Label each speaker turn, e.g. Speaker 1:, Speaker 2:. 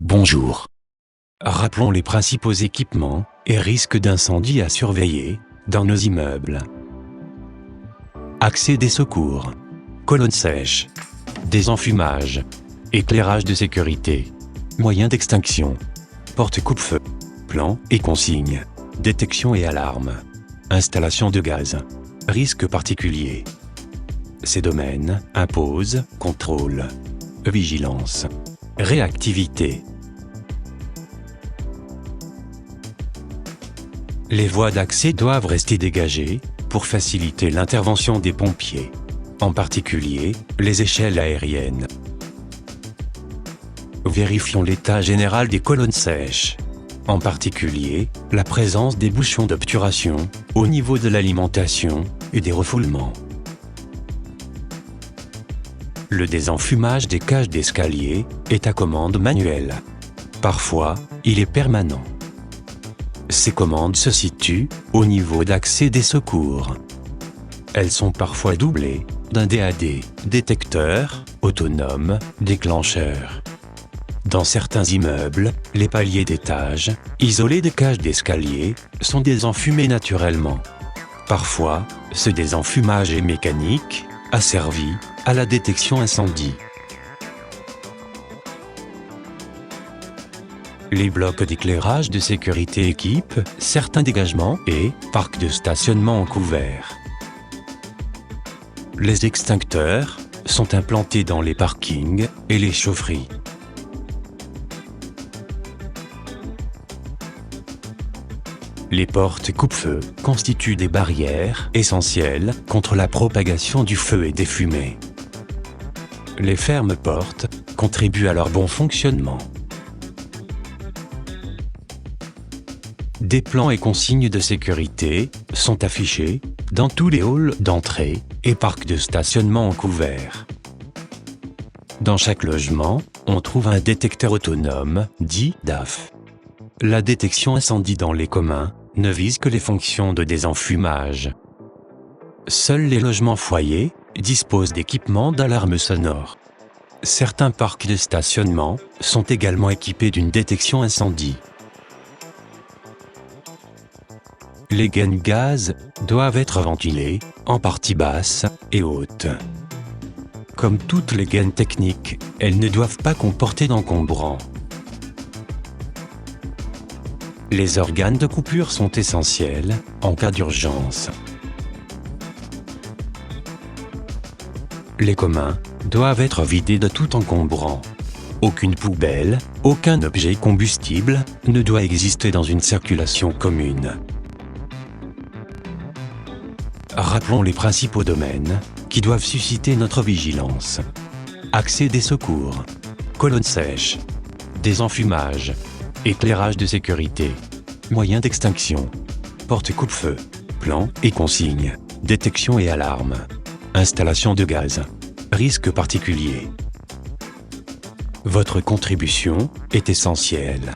Speaker 1: Bonjour. Rappelons les principaux équipements et risques d'incendie à surveiller dans nos immeubles. Accès des secours, colonnes sèches, désenfumage, éclairage de sécurité, moyens d'extinction, porte coupe-feu, plan et consignes, détection et alarme, installation de gaz, risques particuliers. Ces domaines imposent contrôle, vigilance, réactivité. Les voies d'accès doivent rester dégagées pour faciliter l'intervention des pompiers, en particulier les échelles aériennes. Vérifions l'état général des colonnes sèches, en particulier la présence des bouchons d'obturation au niveau de l'alimentation et des refoulements. Le désenfumage des cages d'escalier est à commande manuelle. Parfois, il est permanent. Ces commandes se situent au niveau d'accès des secours. Elles sont parfois doublées d'un DAD, détecteur autonome, déclencheur. Dans certains immeubles, les paliers d'étage, isolés des cages d'escalier, sont désenfumés naturellement. Parfois, ce désenfumage est mécanique, asservi à la détection incendie. Les blocs d'éclairage de sécurité équipent certains dégagements et parcs de stationnement en couvert. Les extincteurs sont implantés dans les parkings et les chaufferies. Les portes coupe-feu constituent des barrières essentielles contre la propagation du feu et des fumées. Les fermes-portes contribuent à leur bon fonctionnement. Des plans et consignes de sécurité sont affichés dans tous les halls d'entrée et parcs de stationnement en couvert. Dans chaque logement, on trouve un détecteur autonome, dit DAF. La détection incendie dans les communs ne vise que les fonctions de désenfumage. Seuls les logements foyers disposent d'équipements d'alarme sonore. Certains parcs de stationnement sont également équipés d'une détection incendie. Les gaines gaz doivent être ventilées en partie basse et haute. Comme toutes les gaines techniques, elles ne doivent pas comporter d'encombrants. Les organes de coupure sont essentiels en cas d'urgence. Les communs doivent être vidés de tout encombrant. Aucune poubelle, aucun objet combustible ne doit exister dans une circulation commune. Rappelons les principaux domaines qui doivent susciter notre vigilance. Accès des secours, colonnes sèches, désenfumage, éclairage de sécurité, moyens d'extinction, porte coupe-feu, plan et consignes, détection et alarme, installation de gaz, risques particuliers. Votre contribution est essentielle.